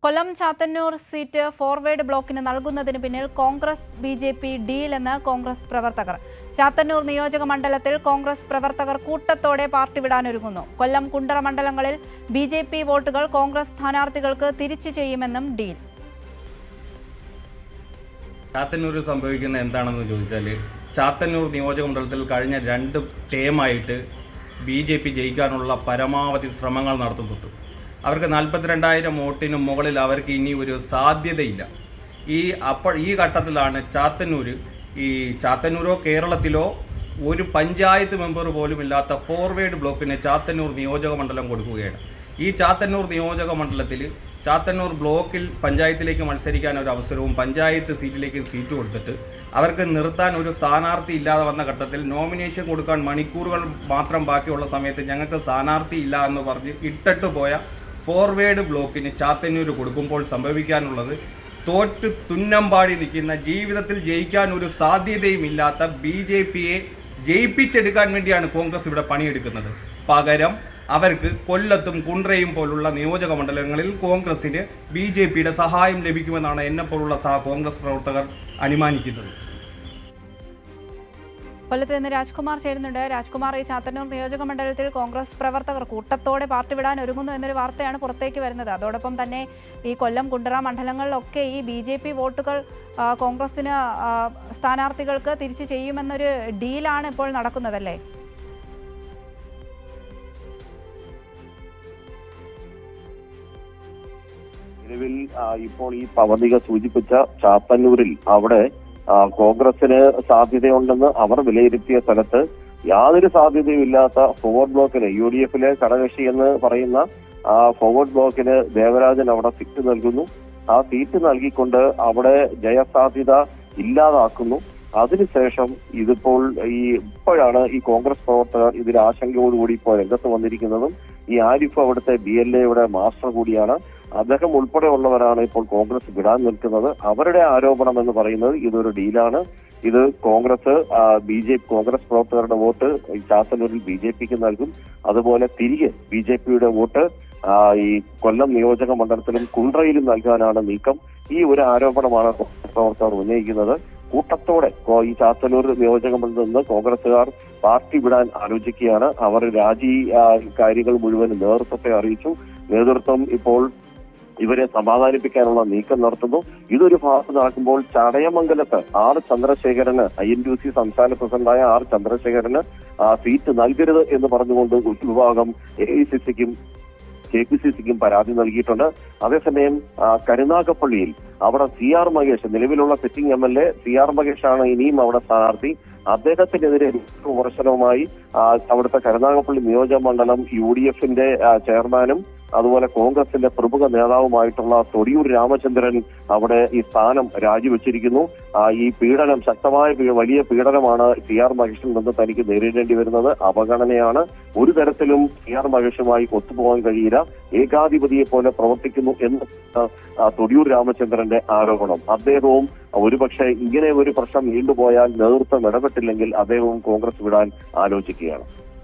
Kollam Chathannoor seat forward ബ്ലോക്കിന് നൽകുന്നതിന് പിന്നിൽ കോൺഗ്രസ് ബി.ജെ.പി. ഡീലെന്ന് കോൺഗ്രസ് പ്രവർത്തകർ. ചാത്തന്നൂർ നിയോജക മണ്ഡലത്തിൽ കോൺഗ്രസ് പ്രവർത്തകർ കൂട്ടത്തോടെ പാർട്ടി വിടാനൊരുങ്ങുന്നു. കൊല്ലം കുണ്ടറ മണ്ഡലങ്ങളിൽ ബി.ജെ.പി. വോട്ടുകൾ കോൺഗ്രസ് സ്ഥാനാർത്ഥികൾക്ക് തിരിച്ചു ചെയ്യുമെന്നും ഡീൽ. ചാത്തന്നൂരിൽ സംഭവിക്കുന്ന എന്താണെന്ന് ചോദിച്ചാൽ, ചാത്തന്നൂർ നിയോജക മണ്ഡലത്തിൽ കഴിഞ്ഞ 2 ടേമായിട്ട് ബി.ജെ.പി. ജയിക്കാനുള്ള പരമാവധി ശ്രമങ്ങൾ നടത്തുന്നുണ്ട്. അവർക്ക് 42,000 വോട്ടിന് മുകളിൽ അവർക്ക് ഇനി ഒരു സാധ്യതയില്ല. ഈ ഘട്ടത്തിലാണ് ചാത്തന്നൂരോ കേരളത്തിലോ ഒരു പഞ്ചായത്ത് മെമ്പർ പോലും ഇല്ലാത്ത ഫോർവേഡ് ബ്ലോക്കിന് ചാത്തന്നൂർ നിയോജക മണ്ഡലം കൊടുക്കുകയാണ്. ഈ ചാത്തന്നൂർ നിയോജക മണ്ഡലത്തിൽ ചാത്തന്നൂർ ബ്ലോക്കിൽ പഞ്ചായത്തിലേക്ക് മത്സരിക്കാൻ ഒരു അവസരവും പഞ്ചായത്ത് സീറ്റിലേക്ക് സീറ്റ് കൊടുത്തിട്ട് അവർക്ക് നിർത്താൻ ഒരു സ്ഥാനാർത്ഥി ഇല്ലാതെ വന്ന ഘട്ടത്തിൽ നോമിനേഷൻ കൊടുക്കാൻ മണിക്കൂറുകൾ മാത്രം ബാക്കിയുള്ള സമയത്ത് ഞങ്ങൾക്ക് സ്ഥാനാർത്ഥി ഇല്ല എന്ന് പറഞ്ഞ് ഇട്ടിട്ട് പോയ ഫോർവേഡ് ബ്ലോക്കിന് ചാത്തന്നൂർ കൊടുക്കുമ്പോൾ സംഭവിക്കാനുള്ളത്, തോറ്റ് തുന്നമ്പാടി നിൽക്കുന്ന, ജീവിതത്തിൽ ജയിക്കാൻ ഒരു സാധ്യതയുമില്ലാത്ത ബി.ജെ.പിയെ ജയിപ്പിച്ചെടുക്കാൻ വേണ്ടിയാണ് കോൺഗ്രസ് ഇവിടെ പണിയെടുക്കുന്നത്. പകരം അവർക്ക് കൊല്ലത്തും കുണ്ട്രയും പോലുള്ള നിയോജക മണ്ഡലങ്ങളിൽ കോൺഗ്രസിന് ബി.ജെ.പിയുടെ സഹായം ലഭിക്കുമെന്നാണ് എന്നെപ്പോലുള്ള കോൺഗ്രസ് പ്രവർത്തകർ അനുമാനിക്കുന്നത്. കൊല്ലത്ത് നിന്ന് രാജ്കുമാർ ചേരുന്നുണ്ട്. രാജ്കുമാർ, ഈ ചാത്തന്നൂർ നിയോജക മണ്ഡലത്തിൽ കോൺഗ്രസ് പ്രവർത്തകർ കൂട്ടത്തോടെ പാർട്ടി വിടാൻ ഒരുങ്ങുന്നു എന്നൊരു വാർത്തയാണ് പുറത്തേക്ക് വരുന്നത്. അതോടൊപ്പം തന്നെ ഈ കൊല്ലം കുണ്ടറ മണ്ഡലങ്ങളിലൊക്കെ ഈ ബി.ജെ.പി. വോട്ടുകൾ കോൺഗ്രസിന് സ്ഥാനാർത്ഥികൾക്ക് തിരിച്ചു ചെയ്യുമെന്നൊരു ഡീലാണ് ഇപ്പോൾ നടക്കുന്നതല്ലേ? നിലവിൽ ഇപ്പോൾ ഈ പവതിക സൂചിപ്പിച്ച ചാത്തന്നൂരിൽ അവിടെ കോൺഗ്രസിന് സാധ്യതയുണ്ടെന്ന് അവർ വിലയിരുത്തിയ സ്ഥലത്ത് യാതൊരു സാധ്യതയുമില്ലാത്ത ഫോർവേഡ് ബ്ലോക്കിന് UDF-ലെ ഘടകകക്ഷി എന്ന് പറയുന്ന ഫോർവേഡ് ബ്ലോക്കിന് ദേവരാജൻ അവിടെ സീറ്റ് നൽകുന്നു. ആ സീറ്റ് നൽകിക്കൊണ്ട് അവിടെ ജയസാധ്യത ഇല്ലാതാക്കുന്നു. അതിനുശേഷം ഇപ്പോഴാണ് ഈ കോൺഗ്രസ് പ്രവർത്തകർ ഇതിൽ ആശങ്കയോടുകൂടി ഇപ്പോൾ രംഗത്ത് വന്നിരിക്കുന്നതും. ഈ ആരിഫ് അവിടുത്തെ BLA-യുടെ മാസ്റ്റർ കൂടിയാണ്. അദ്ദേഹം ഉൾപ്പെടെയുള്ളവരാണ് ഇപ്പോൾ കോൺഗ്രസ് വിടാൻ നിൽക്കുന്നത്. അവരുടെ ആരോപണം എന്ന് പറയുന്നത് ഇതൊരു ഡീലാണ്. ഇത് കോൺഗ്രസ് പ്രവർത്തകരുടെ വോട്ട് ചാത്തന്നൂരിൽ ബി.ജെ.പിക്ക് നൽകും. അതുപോലെ തിരികെ ബി.ജെ.പിയുടെ വോട്ട് ഈ കൊല്ലം നിയോജക മണ്ഡലത്തിലും കുണ്ട്രയിലും നൽകാനാണ് നീക്കം. ഈ ഒരു ആരോപണമാണ് കോൺഗ്രസ് പ്രവർത്തകർ ഉന്നയിക്കുന്നത്. കൂട്ടത്തോടെ ഈ ചാത്തന്നൂർ നിയോജക മണ്ഡലത്തിൽ നിന്ന് കോൺഗ്രസുകാർ പാർട്ടി വിടാൻ ആലോചിക്കുകയാണ്. അവർ കാര്യങ്ങൾ മുഴുവൻ നേതൃത്വത്തെ അറിയിച്ചു. നേതൃത്വം ഇപ്പോൾ ഇവരെ സമാധാനിപ്പിക്കാനുള്ള നീക്കം നടത്തുന്നു. ഇതൊരു ഭാഗത്ത് നടക്കുമ്പോൾ ചടയമംഗലത്ത് ചന്ദ്രശേഖരന് INTUC സംസ്ഥാന പ്രസിഡന്റായ ചന്ദ്രശേഖരന് സീറ്റ് നൽകരുത് എന്ന് പറഞ്ഞുകൊണ്ട് ഒരു വിഭാഗം AICC-ക്കും KPCC-ക്കും പരാതി നൽകിയിട്ടുണ്ട്. അതേസമയം കരുനാഗപ്പള്ളിയിൽ അവിടെ CR മഹേഷ്, നിലവിലുള്ള സിറ്റിംഗ് MLA CR മഹേഷാണ് ഇനിയും അവിടെ സ്ഥാനാർത്ഥി. അദ്ദേഹത്തിനെതിരെ വിമർശനവുമായി അവിടുത്തെ കരുനാഗപ്പള്ളി നിയോജക മണ്ഡലം UDF-ന്റെ ചെയർമാനും അതുപോലെ കോൺഗ്രസിന്റെ പ്രമുഖ നേതാവുമായിട്ടുള്ള തൊടിയൂർ രാമചന്ദ്രൻ അവിടെ ഈ സ്ഥാനം രാജിവെച്ചിരിക്കുന്നു. ഈ പീഡനം, വലിയ പീഡനമാണ് CR മഹേഷിൽ നിന്ന് തനിക്ക് നേരിടേണ്ടി വരുന്നത്. അവഗണനയാണ്. ഒരു തരത്തിലും CR മഹേഷുമായി ഒത്തുപോകാൻ കഴിയില്ല. ഏകാധിപതിയെ പോലെ പ്രവർത്തിക്കുന്നു എന്ന് തൊടിയൂർ രാമചന്ദ്രന്റെ ആരോപണം. അദ്ദേഹവും ഒരുപക്ഷെ ഇങ്ങനെ ഒരു പ്രശ്നം നീണ്ടുപോയാൽ നേതൃത്വം ഇടപെട്ടില്ലെങ്കിൽ അദ്ദേഹവും കോൺഗ്രസ് വിടാൻ ആലോചിക്കുകയാണ്.